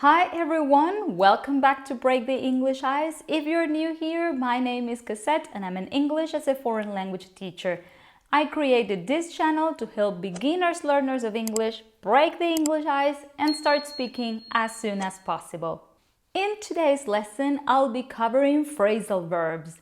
Hi everyone, welcome back to Break the English Ice. If you're new here, my name is Cassette and I'm an English as a foreign language teacher. I created this channel to help beginners learners of English break the English ice and start speaking as soon as possible. In today's lesson, I'll be covering phrasal verbs.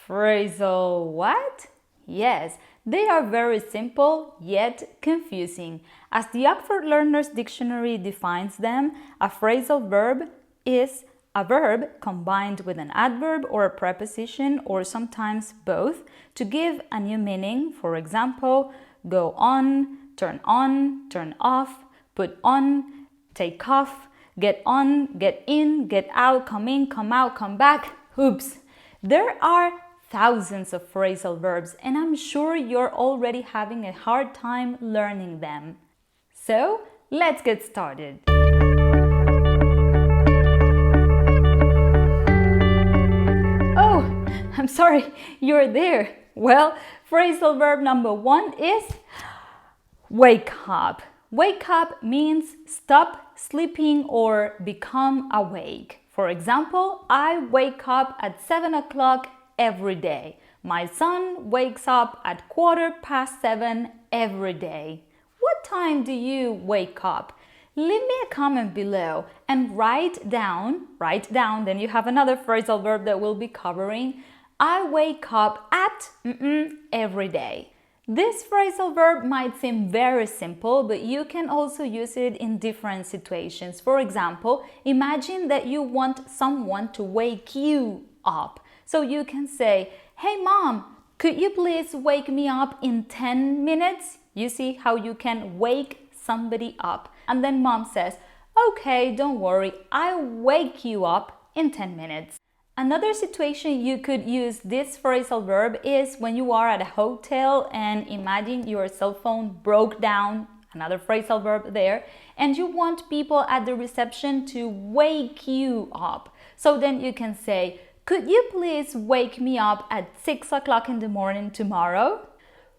Phrasal what? Yes, they are very simple yet confusing. As the Oxford Learner's Dictionary defines them, a phrasal verb is a verb combined with an adverb or a preposition or sometimes both to give a new meaning. For example, go on, turn off, put on, take off, get on, get in, get out, come in, come out, come back. Oops! There are thousands of phrasal verbs and I'm sure you're already having a hard time learning them. So, let's get started. Oh, I'm sorry, you're there. Well, phrasal verb number 1 is wake up. Wake up means stop sleeping or become awake. For example, I wake up at 7 o'clock every day. My son wakes up at 7:15 every day. What time do you wake up? Leave me a comment below and write down, then you have another phrasal verb that we'll be covering. I wake up at every day. This phrasal verb might seem very simple, but you can also use it in different situations. For example, imagine that you want someone to wake you up. So you can say, hey mom, could you please wake me up in 10 minutes? You see how you can wake somebody up. And then mom says, okay, don't worry, I'll wake you up in 10 minutes. Another situation you could use this phrasal verb is when you are at a hotel and imagine your cell phone broke down, another phrasal verb there, and you want people at the reception to wake you up. So then you can say, could you please wake me up at 6 o'clock in the morning tomorrow?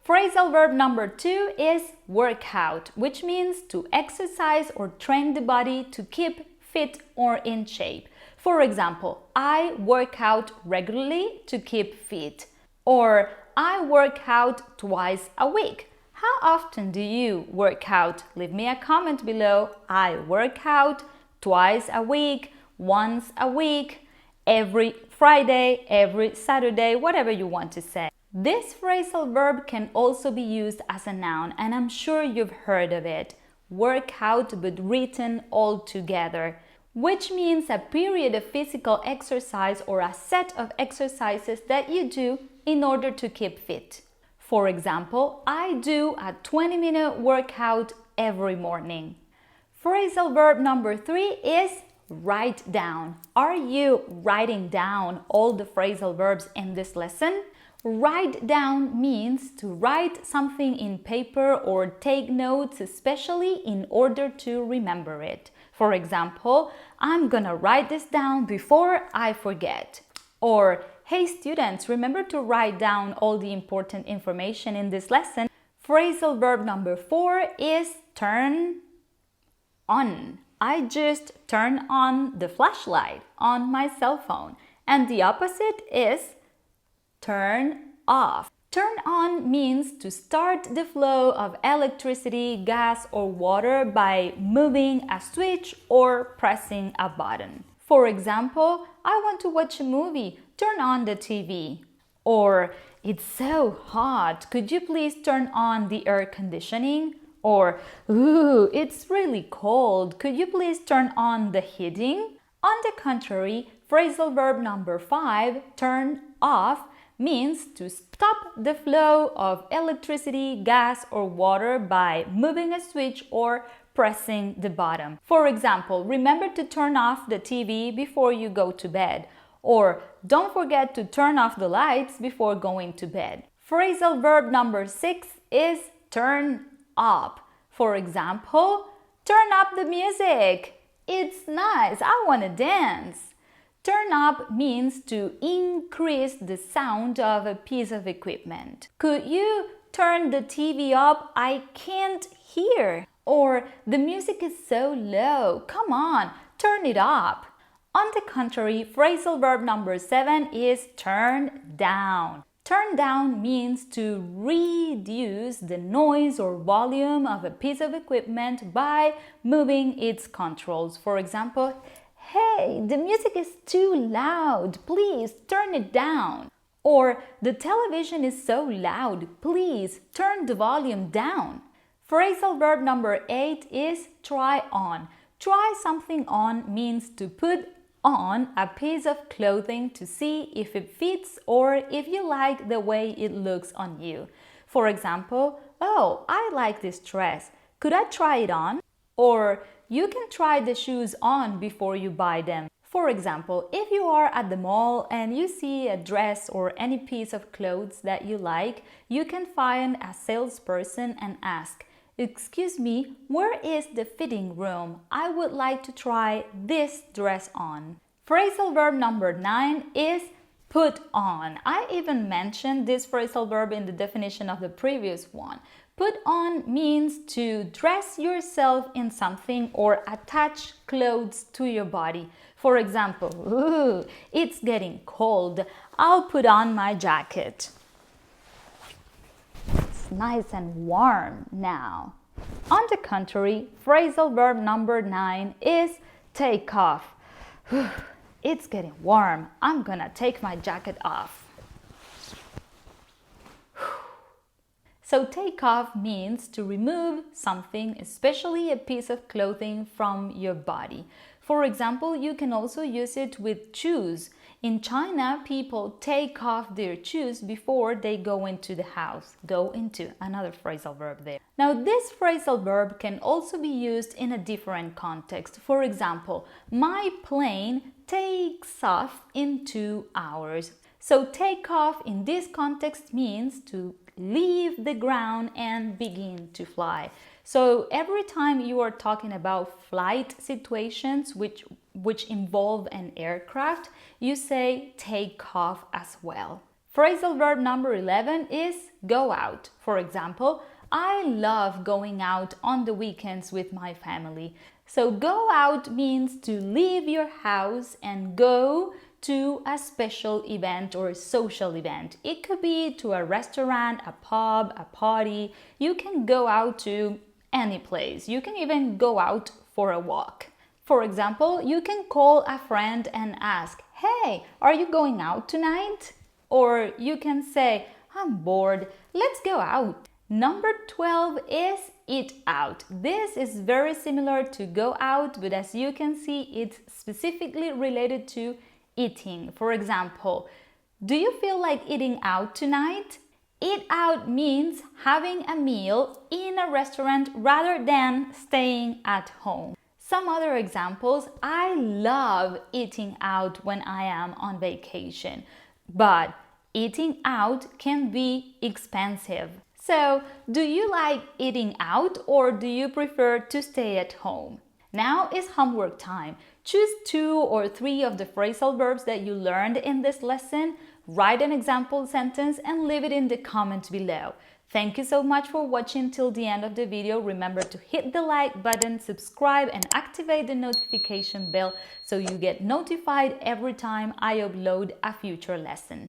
Phrasal verb number 2 is workout, which means to exercise or train the body to keep fit or in shape. For example, I work out regularly to keep fit, or I work out twice a week. How often do you work out? Leave me a comment below. I work out twice a week, once a week, every Friday, every Saturday, whatever you want to say. This phrasal verb can also be used as a noun, and I'm sure you've heard of it. Work out, but written all together, which means a period of physical exercise or a set of exercises that you do in order to keep fit. For example, I do a 20-minute workout every morning. Phrasal verb number 3 is write down. Are you writing down all the phrasal verbs in this lesson? Write down means to write something in paper or take notes, especially in order to remember it. For example, I'm gonna write this down before I forget. Or, hey students, remember to write down all the important information in this lesson. Phrasal verb number 4 is turn on. I just turn on the flashlight on my cell phone. And the opposite is turn off. Turn on means to start the flow of electricity, gas, or water by moving a switch or pressing a button. For example, I want to watch a movie. Turn on the TV. Or, it's so hot. Could you please turn on the air conditioning? Or, ooh, it's really cold. Could you please turn on the heating? On the contrary, phrasal verb number 5, turn off, means to stop the flow of electricity, gas, or water by moving a switch or pressing the button. For example, remember to turn off the TV before you go to bed. Or, don't forget to turn off the lights before going to bed. Phrasal verb number 6 is turn up. For example, turn up the music. It's nice, I want to dance. Turn up means to increase the sound of a piece of equipment. Could you turn the TV up? I can't hear. Or the music is so low. Come on, turn it up. On the contrary, phrasal verb number 7 is turn down. Turn down means to reduce the noise or volume of a piece of equipment by moving its controls. For example, hey, the music is too loud, please turn it down. Or the television is so loud, please turn the volume down. Phrasal verb number 8 is try on. Try something on means to put on a piece of clothing to see if it fits or if you like the way it looks on you. For example, oh, I like this dress. Could I try it on? Or you can try the shoes on before you buy them. For example, if you are at the mall and you see a dress or any piece of clothes that you like, you can find a salesperson and ask, "Excuse me, where is the fitting room? I would like to try this dress on." Phrasal verb number 9 is put on. I even mentioned this phrasal verb in the definition of the previous one. Put on means to dress yourself in something or attach clothes to your body. For example, ooh, it's getting cold. I'll put on my jacket. It's nice and warm now. On the contrary, phrasal verb number 9 is take off. It's getting warm. I'm gonna take my jacket off. So take off means to remove something, especially a piece of clothing, from your body. For example, you can also use it with shoes. In China, people take off their shoes before they go into the house. Go into, another phrasal verb there. Now, this phrasal verb can also be used in a different context. For example, my plane takes off in 2 hours. So take off in this context means to leave the ground and begin to fly. So every time you are talking about flight situations which involve an aircraft, you say take off as well. Phrasal verb number 11 is go out. For example, I love going out on the weekends with my family. So go out means to leave your house and go to a special event or social event. It could be to a restaurant, a pub, a party. You can go out to any place. You can even go out for a walk. For example, you can call a friend and ask, "Hey, are you going out tonight?" Or you can say, "I'm bored, let's go out." Number 12 is eat out. This is very similar to go out, but as you can see, it's specifically related to eating. For example, do you feel like eating out tonight? Eat out means having a meal in a restaurant rather than staying at home. Some other examples: I love eating out when I am on vacation, but eating out can be expensive. So, do you like eating out or do you prefer to stay at home? Now is homework time. Choose 2 or 3 of the phrasal verbs that you learned in this lesson, write an example sentence and leave it in the comments below. Thank you so much for watching till the end of the video. Remember to hit the like button, subscribe and activate the notification bell so you get notified every time I upload a future lesson.